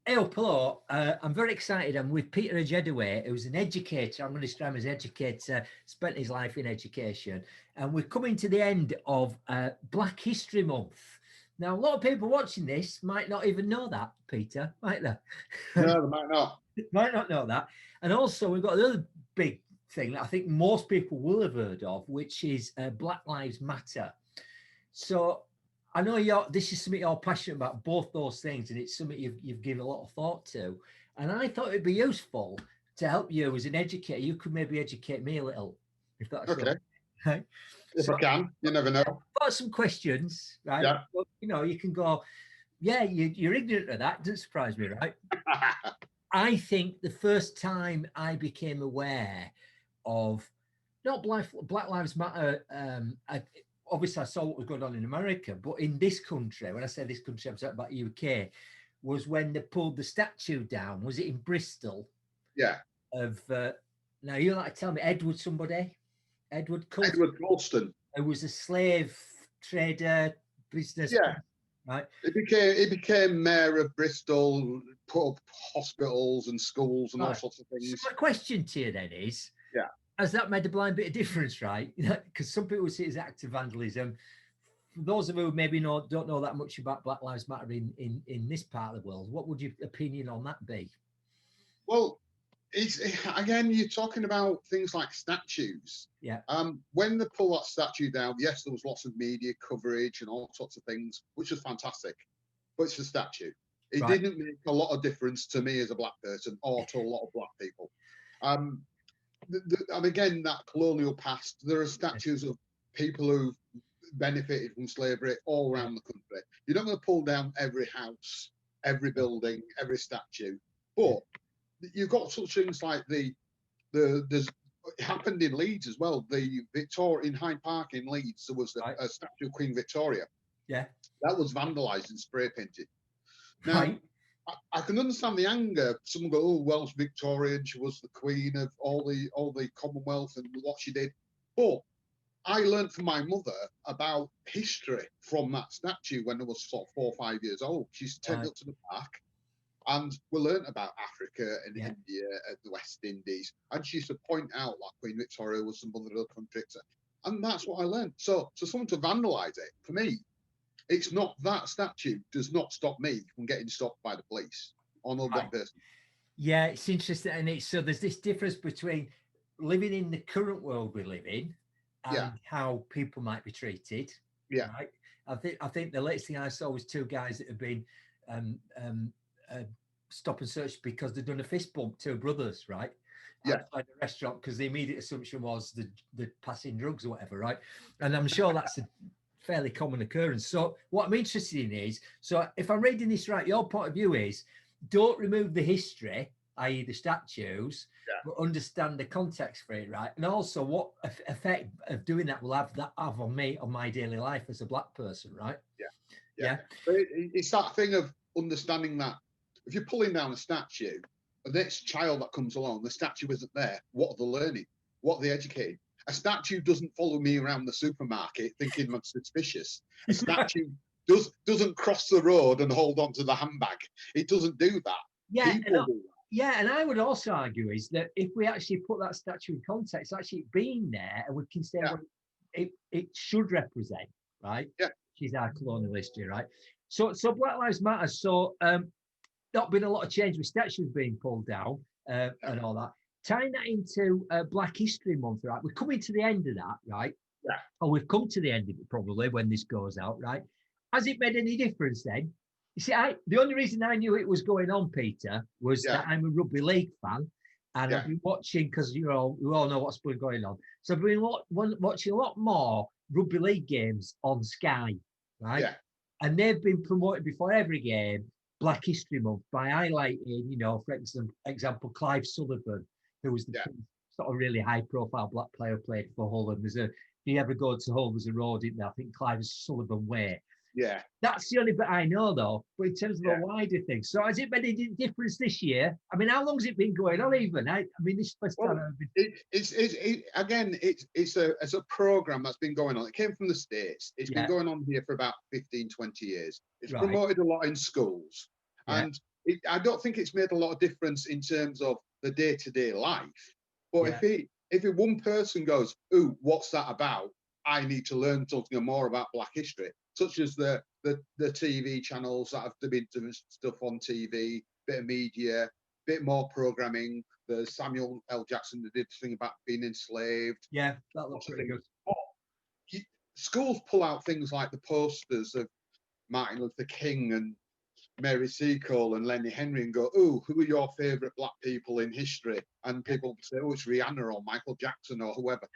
Hey, hello. I'm very excited. I'm with Peter Ejedewe, who's an educator. I'm going to describe him as an educator, spent his life in education. And we're coming to the end of Black History Month. Now, a lot of people watching this might not even know that, Peter, might they? No, they might not. Might not know that. And also, we've got another big thing that I think most people will have heard of, which is Black Lives Matter. So I know this is something you're passionate about, both those things, and it's something you've given a lot of thought to. And I thought it'd be useful to help you as an educator. You could maybe educate me a little, if that's Okay. right. If I can, you never know. I've got some questions, right? Yeah. But, you can go, yeah, you're ignorant of that. Doesn't surprise me, right? I think the first time I became aware of not Black Lives Matter, obviously I saw what was going on in America, but in this country, when I say this country, I'm talking about UK, was when they pulled the statue down. Was it in Bristol? Yeah. Of now you like to tell me Edward Colston. Who was a slave trader, business. Yeah. Right. He became mayor of Bristol, put up hospitals and schools and all sorts of things. So my question to you then is, yeah, has that made a blind bit of difference, right? Because some people see it as active vandalism. For those of you who maybe don't know that much about Black Lives Matter in this part of the world, what would your opinion on that be? Well, again, you're talking about things like statues. Yeah. When they pull that statue down, yes, there was lots of media coverage and all sorts of things, which was fantastic. But it's a statue. It didn't make a lot of difference to me as a black person or to a lot of black people. And again, that colonial past, there are statues of people who've benefited from slavery all around the country. You're not going to pull down every house, every building, every statue, but you've got such things like there's it happened in Leeds as well. The Victoria in Hyde Park in Leeds, there was a statue of Queen Victoria. Yeah, that was vandalised and spray painted. Now, I can understand the anger. Someone go, "Oh, well, Victorian. She was the queen of all the Commonwealth and what she did." But I learned from my mother about history from that statue when I was sort of 4 or 5 years old. She's taken up to the park, and we learned about Africa and India and the West Indies. And she used to point out like Queen Victoria was some other country, and that's what I learned. So someone to vandalise it, for me, it's not that statue does not stop me from getting stopped by the police on a black person. Yeah, it's interesting, and so there's this difference between living in the current world we live in and how people might be treated. Yeah, right. I think the latest thing I saw was 2 guys that have been stop and search because they've done a fist bump, 2 brothers, right? Outside the restaurant, because the immediate assumption was the passing drugs or whatever, right? And I'm sure that's a fairly common occurrence. So what I'm interested in is, so if I'm reading this right, your point of view is don't remove the history, i.e. the statues, but understand the context for it, right? And also what effect of doing that will have on me, on my daily life as a black person, right? Yeah. But it's that thing of understanding that if you're pulling down a statue, the next child that comes along, the statue isn't there. What are they learning? What are they educating? A statue doesn't follow me around the supermarket thinking I'm suspicious. A statue doesn't cross the road and hold on to the handbag. It doesn't do that. Yeah, People do that. Yeah, and I would also argue is that if we actually put that statue in context, actually being there, and we can say what it should represent, right? Yeah. She's our colonial history, right? So Black Lives Matter. So not been a lot of change with statues being pulled down and all that. Tying that into Black History Month, right? We're coming to the end of that, right? Yeah. Or we've come to the end of it probably when this goes out, right? Has it made any difference then? You see, the only reason I knew it was going on, Peter, was that I'm a rugby league fan, and I've been watching because we all know what's been going on. So I've been watching a lot more rugby league games on Sky, right? Yeah. And they've been promoted before every game Black History Month by highlighting, for example, Clive Sullivan, who was the sort of really high-profile black player who played for Hull. If you ever go to Hull, there's a road in there, I think Clive Sullivan Way. Yeah. That's the only bit I know, though. But in terms of a wider thing, so has it made any difference this year? I mean, how long has it been going on? Even I mean, this first time. It's a program that's been going on. It came from the States. It's been going on here for about 15, 20 years. It's promoted a lot in schools, and I don't think it's made a lot of difference in terms of the day-to-day life. But if one person goes, "Ooh, what's that about? I need to learn something more about Black history," such as the TV channels that have been doing stuff on TV, bit of media, bit more programming. The Samuel L. Jackson that did thing about being enslaved. Yeah, that looks pretty good. Schools pull out things like the posters of Martin Luther King and Mary Seacole and Lenny Henry and go, "Oh, who are your favourite Black people in history?" And people say, "Oh, it's Rihanna or Michael Jackson or whoever."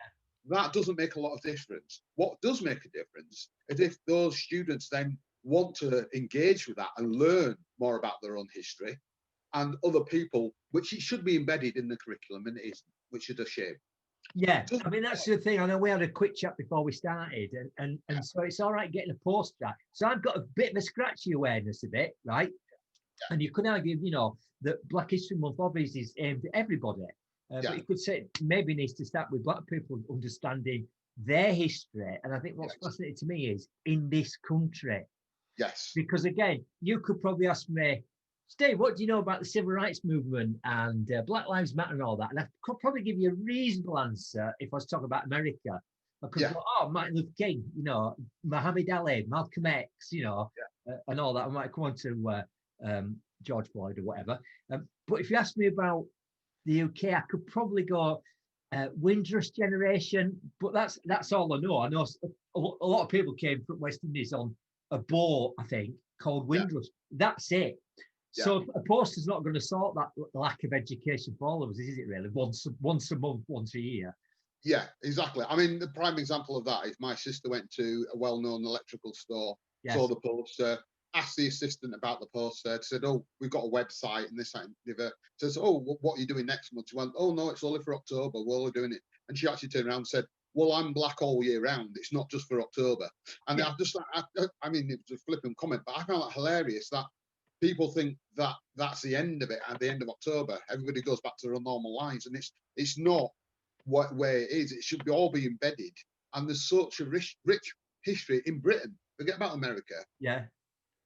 That doesn't make a lot of difference. What does make a difference is if those students then want to engage with that and learn more about their own history and other people, which it should be embedded in the curriculum, and it isn't, which is a shame. Yeah, I mean, that's the thing. I know we had a quick chat before we started, and so it's all right getting a post that. So I've got a bit of a scratchy awareness of it, right? Yeah. And you could argue, you know, that Black History Month obviously is aimed at everybody. But you could say maybe needs to start with Black people understanding their history. And I think what's fascinating to me is in this country. Yes. Because again, you could probably ask me, Steve, what do you know about the civil rights movement and Black Lives Matter and all that? And I could probably give you a reasonable answer if I was talking about America. I could go, oh, Martin Luther King, you know, Muhammad Ali, Malcolm X, you know, and all that. I might come on to George Floyd or whatever. But if you ask me about the UK, I could probably go Windrush generation, but that's all I know. I know a lot of people came from West Indies on a boat, I think, called Windrush. That's it. So a poster's not going to sort that lack of education for all of us, is it really? Once a month, once a year. Yeah, exactly. I mean, the prime example of that is my sister went to a well-known electrical store, saw the poster, asked the assistant about the poster, said, "Oh, we've got a website and this and the other." Says, "Oh, what are you doing next month?" She went, "Oh, no, it's only for October. We're only doing it." And she actually turned around and said, "Well, I'm Black all year round. It's not just for October." And I mean, it was a flippant comment, but I found that hilarious that people think that that's the end of it. At the end of October, everybody goes back to their normal lives, and it's not where it is. It should all be embedded. And there's such a rich history in Britain. Forget about America. Yeah.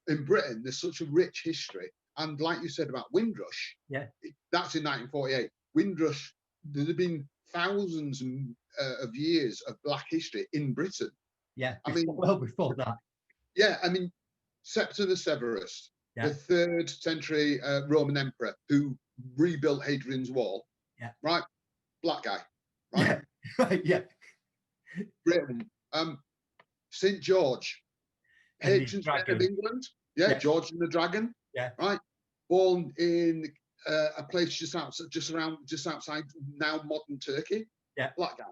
In Britain, there's such a rich history. And like you said about Windrush, that's in 1948. Windrush, there have been thousands of years of Black history in Britain. Yeah, I mean, well before that. Yeah, I mean, Septimus Severus, the 3rd century Roman emperor who rebuilt Hadrian's Wall. Yeah. Right? Black guy. Right? Yeah. Right, yeah. Britain. St. George, patron saint of England. Yeah, George and the Dragon. Yeah. Right? Born in a place just outside now modern Turkey. Yeah. Black guy.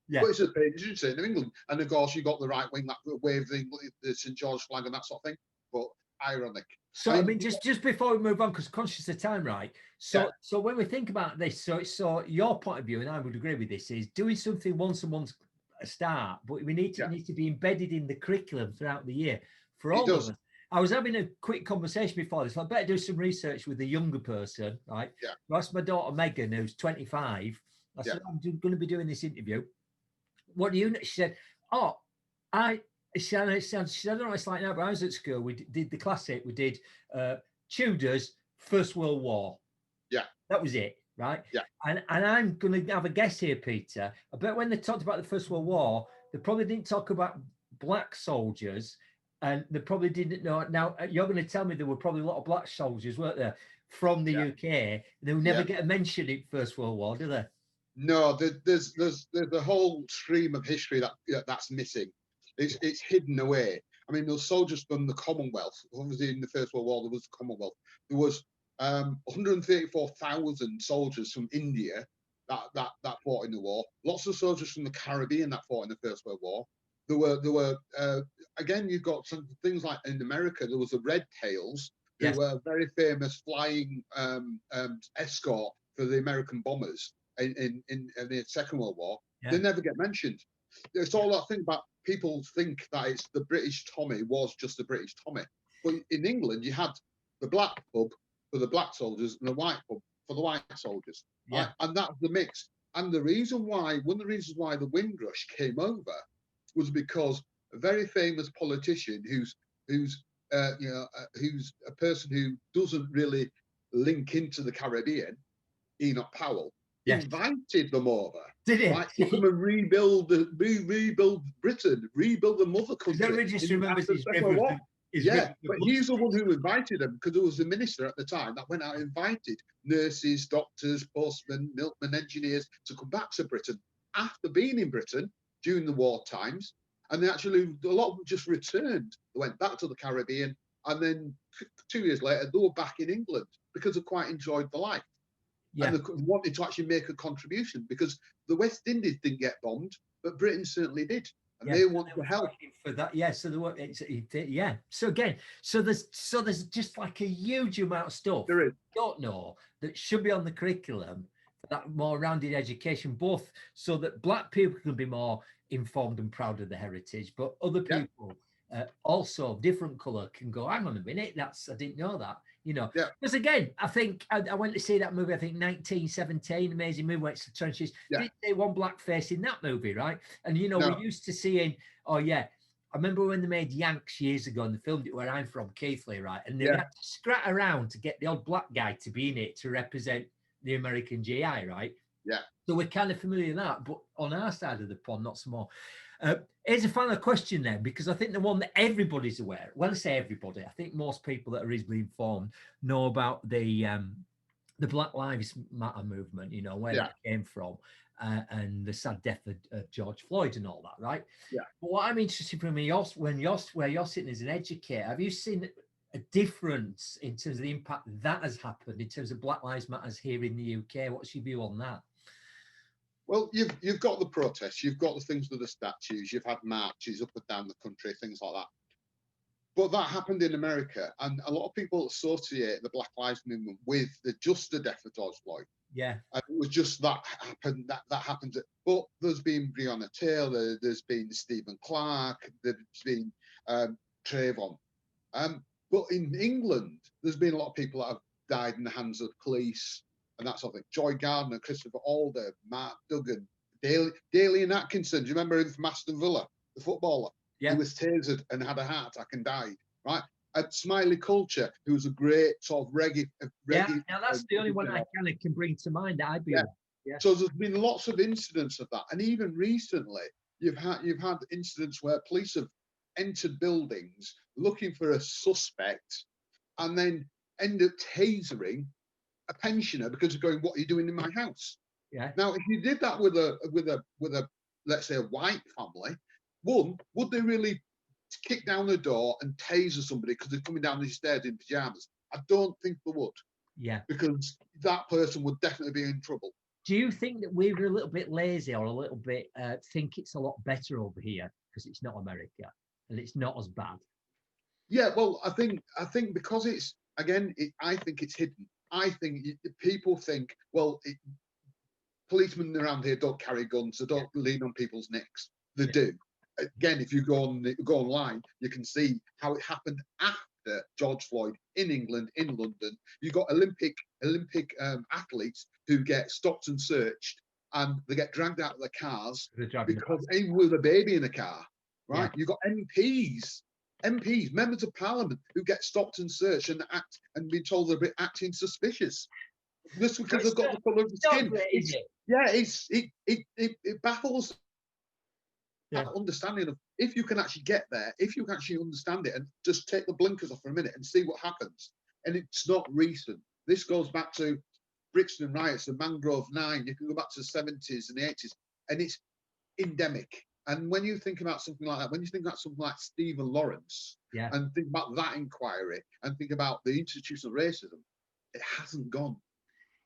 Yeah. But it's a patron saint of England. And of course, you got the right wing that waved the St. George flag and that sort of thing. But ironic. So I mean, just before we move on, because conscious of time, right? So when we think about this, so your point of view, and I would agree with this, is doing something once a month a start, but we need to be embedded in the curriculum throughout the year for all of us. I was having a quick conversation before this. I better do some research with a younger person, right? Yeah. I asked my daughter Megan, who's 25. I said, I'm going to be doing this interview. What do you know? She said, she said, I don't know what it's like now, but I was at school. We did the classic. We did Tudors, First World War. Yeah. That was it, right? Yeah. And I'm going to have a guess here, Peter. I bet when they talked about the First World War, they probably didn't talk about Black soldiers, and they probably didn't know. Now, you're going to tell me there were probably a lot of Black soldiers, weren't there, from the UK. They would never get a mention in First World War, do they? No, there's a whole stream of history that's missing. It's hidden away. I mean, those soldiers from the Commonwealth, obviously in the First World War, there was the Commonwealth. There was 134,000 soldiers from India that fought in the war. Lots of soldiers from the Caribbean that fought in the First World War. There were again, you've got some things like in America, there was the Red Tails, who were very famous flying escort for the American bombers in the Second World War. They never get mentioned. It's all that thing about people think that it's the British Tommy was just the British Tommy. But in England, you had the black pub for the black soldiers and the white pub for the white soldiers. Yeah. Right? And that was the mix. And one of the reasons why the Windrush came over was because a very famous politician who's a person who doesn't really link into the Caribbean, Enoch Powell, Yes. invited them over. Did he? Right, to come and rebuild Britain, rebuild the mother country. Everybody just remembers his river. But he's the one who invited them, because there was a minister at the time that went out and invited nurses, doctors, postmen, milkmen, engineers to come back to Britain after being in Britain during the war times. And they actually, a lot of them just returned. They went back to the Caribbean, and then 2 years later, they were back in England because they quite enjoyed the life. Yeah. And they wanted to actually make a contribution, because the West Indies didn't get bombed, but Britain certainly did. And they want to help for that. Yeah. So yeah. So again, so there's just like a huge amount of stuff there is. Don't know that should be on the curriculum for that more rounded education, both so that Black people can be more informed and proud of the heritage, but other people also different colour can go, hang on a minute, I didn't know that, you know. Because again, I think I went to see that movie, I think 1917, amazing movie, went to the trenches. Didn't see one black face in that movie, right? And you know, we're used to seeing, I remember when they made Yanks years ago and they filmed it where I'm from, Keighley, right? And they had to scrat around to get the old black guy to be in it to represent the American GI, right? Yeah. So we're kind of familiar with that, but on our side of the pond, not so more. Here's a final question then, because I think the one that everybody's aware. When I say everybody, I think most people that are reasonably informed know about the Black Lives Matter movement, you know, where that came from, and the sad death of George Floyd and all that, right? Yeah. But what I'm interested from where you're sitting as an educator, have you seen a difference in terms of the impact that has happened in terms of Black Lives Matters here in the UK? What's your view on that? Well, you've got the protests, you've got the things with the statues, you've had marches up and down the country, things like that. But that happened in America, and a lot of people associate the Black Lives movement with the death of George Floyd. Yeah, and it was just that happened. That happened. But there's been Breonna Taylor, there's been Stephen Clark, there's been Trayvon. But in England, there's been a lot of people that have died in the hands of police and that sort of thing. Joy Gardner, Christopher Alder, Mark Duggan, Daly and Atkinson. Do you remember him from Aston Villa, the footballer? Yeah. He was tasered and had a heart attack and died, right? And Smiley Culture, who was a great sort of reggae. Now that's the only one I kind of can bring to mind that I'd be. Yeah. So there's been lots of incidents of that, and even recently, you've had incidents where police have entered buildings looking for a suspect, and then end up tasering a pensioner because they're going, "What are you doing in my house?" Yeah. Now, if you did that with a let's say a white family, would they really kick down the door and taser somebody because they're coming down these stairs in pajamas? I don't think they would. Yeah. Because that person would definitely be in trouble. Do you think that we're a little bit lazy or a little bit think it's a lot better over here because it's not America and it's not as bad? Yeah, well, I think because it's again, I think it's hidden. I think people think, well, policemen around here don't carry guns, they don't lean on people's necks. They do. Again, if you go online, you can see how it happened after George Floyd in England, in London. You got Olympic athletes who get stopped and searched, and they get dragged out of their cars because they with a baby in the car. Right? You got MPs, members of Parliament, who get stopped and searched and be told they're acting suspicious. Just because they've got the colour of the skin. It baffles. Understanding of if you can actually get there, if you can actually understand it and just take the blinkers off for a minute and see what happens. And it's not recent. This goes back to Brixton riots, the Mangrove 9. You can go back to the 70s and the 80s, and it's endemic. And when you think about something like that, when you think about something like Stephen Lawrence, and think about that inquiry, and think about the institutional racism, it hasn't gone.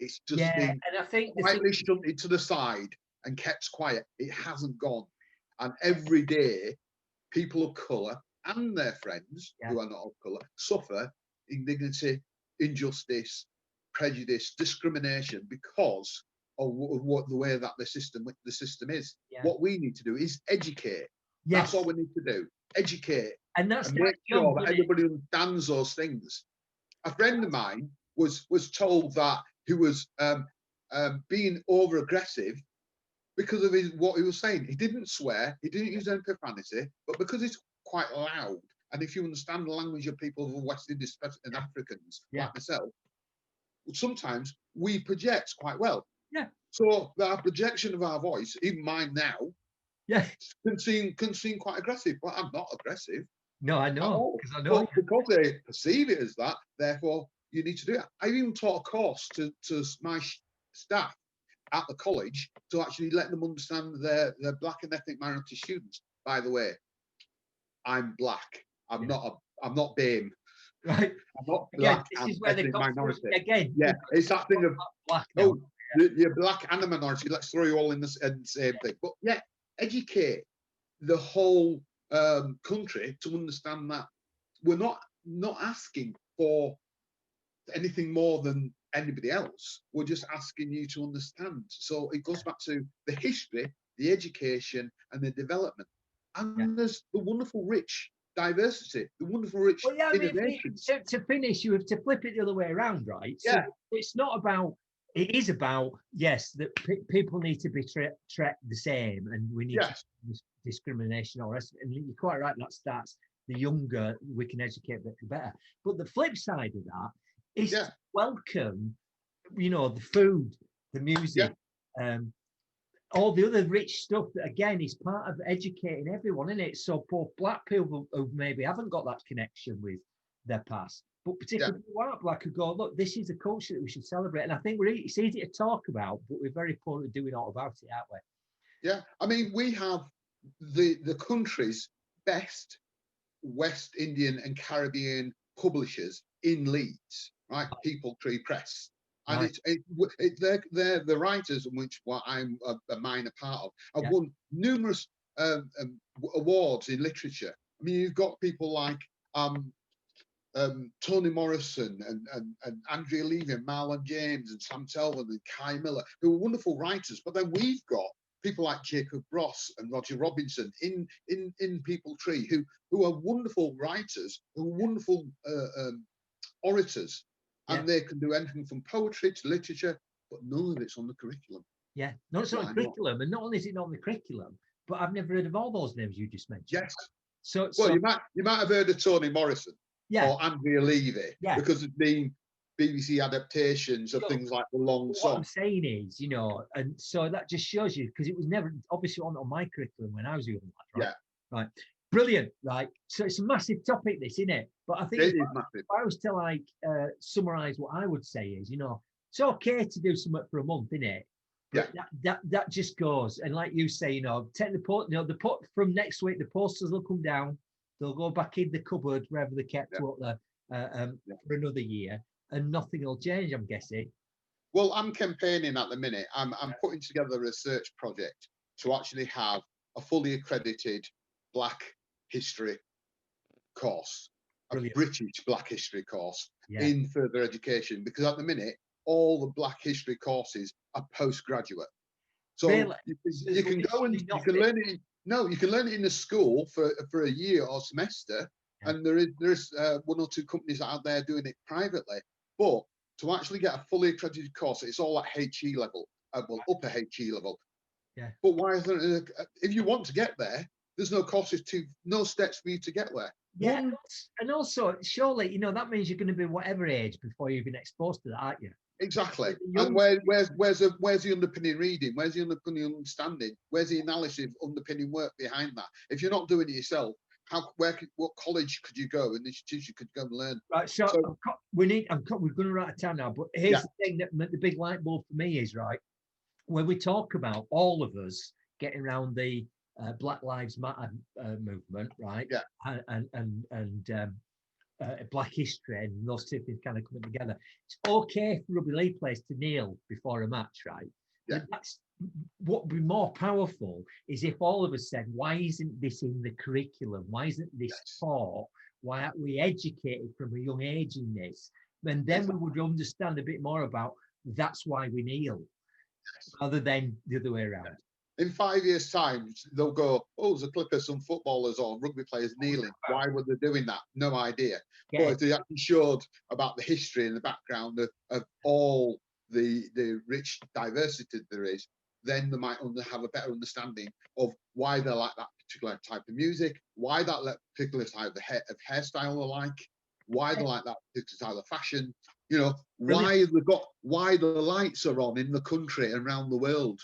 It's just been and I think quietly shunted to the side and kept quiet. It hasn't gone. And every day, people of colour and their friends who are not of colour suffer indignity, injustice, prejudice, discrimination because of what the way that the system is. What we need to do is educate. That's all we need to do. Educate and make sure that everybody understands those things. A friend of mine was told that he was being over aggressive because of what he was saying. He didn't swear, he didn't use any profanity, but because it's quite loud, and if you understand the language of people of the West Indies and Africans like myself, sometimes we project quite well. Yeah. So our projection of our voice, even mine now, Yeah. can seem quite aggressive, but I'm not aggressive. No, I know, because I know. But because they perceive it as that, therefore you need to do it. I even taught a course to my staff at the college to actually let them understand their black and ethnic minority students. By the way, I'm black. I'm not BAME. Right. I'm not Again, black this and is where they ethnic got minority. again. Yeah, it's that thing of black now. you're black and a minority. Let's throw you all in the same thing. But yeah, educate the whole country to understand that we're not asking for anything more than anybody else. We're just asking you to understand. So it goes back to the history, the education, and the development. And there's the wonderful, rich diversity, the wonderful, rich innovations. To finish, you have to flip it the other way around, right? Yeah. So it's not about. It is about, yes, that people need to be treated the same, and we need to discrimination or rest. And you're quite right. That starts the younger we can educate better. But the flip side of that is to welcome, the food, the music, all the other rich stuff that again is part of educating everyone, isn't it? So both black people who maybe haven't got that connection with their past, but particularly white black, who go, look, this is a culture that we should celebrate. And I think it's easy to talk about, but we're very poor at doing all about it, aren't we? Yeah, I mean, we have the country's best West Indian and Caribbean publishers in Leeds, right? People Tree Press. And they're the writers, which I'm a minor part of. I've won numerous awards in literature. I mean, you've got people like Toni Morrison and Andrea Levy and Marlon James and Sam Selvin and Kai Miller, who are wonderful writers. But then we've got people like Jacob Ross and Roger Robinson in People Tree, who are wonderful writers, who are wonderful orators, and they can do anything from poetry to literature, but none of it's on the curriculum. Yeah, no, it's on the curriculum, and not only is it not on the curriculum, but I've never heard of all those names you just mentioned. Yes. So you might have heard of Toni Morrison or Andrea Levy because there's been BBC adaptations of things like The Long Song. What I'm saying is, and so that just shows you, because it was never obviously on my curriculum when I was a young lad, right? Yeah. Right. Brilliant, right? So it's a massive topic, this, isn't it? But I think if I was to summarize what I would say is, it's okay to do something for a month, isn't it? But that just goes, and like you say, take the from next week, the posters will come down, they'll go back in the cupboard wherever they kept up there for another year, and nothing will change, I'm guessing. Well, I'm campaigning at the minute. I'm putting together a research project to actually have a fully accredited Black history course, a British Black history course in further education, because at the minute all the Black history courses are postgraduate. So you can go and you can learn it. You can learn it in the school for a year or semester, and there's one or two companies out there doing it privately. But to actually get a fully accredited course, it's all at HE level, upper HE level. Yeah. But why isn't it? If you want to get there, there's no steps for you to get there. Yeah, and also surely that means you're going to be whatever age before you've been exposed to that, aren't you? Exactly. And where's the underpinning reading? Where's the underpinning understanding? Where's the analysis underpinning work behind that? If you're not doing it yourself, what college could you go? And institution could you go and learn? Right. So we're going to run out of time now. But here's the thing that the big light bulb for me is, right, when we talk about all of us getting around the Black Lives Matter movement, right? Yeah. And Black history and those two things kind of coming together. It's okay for rugby league players to kneel before a match, right? Yeah. But that's what would be more powerful is if all of us said, why isn't this in the curriculum? Why isn't this taught? Why aren't we educated from a young age in this? And then we would understand a bit more about that's why we kneel, rather than the other way around. In 5 years' time, they'll go, oh, there's a clip of some footballers or rugby players kneeling. Why were they doing that? No idea. Yeah. But if they actually showed about the history and the background of all the rich diversity there is, then they might have a better understanding of why they like that particular type of music, why that particular type of hairstyle they like, why they like that particular style of fashion, You know, Brilliant. why the lights are on in the country and around the world.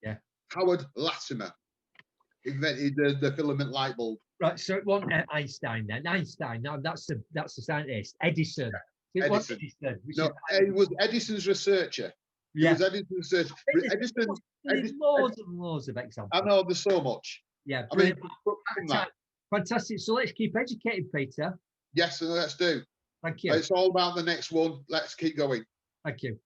Yeah. Howard Latimer invented the filament light bulb. Right, so it wasn't Einstein then. Einstein, no, that's the scientist. Edison. It was Edison. Edison, which No, is it was Edison's researcher. It yeah. was Edison's research. There's loads and loads of examples. I know there's so much. Yeah, I mean, brilliant. Fantastic. So let's keep educating, Peter. Yes, let's do. Thank you. It's all about the next one. Let's keep going. Thank you.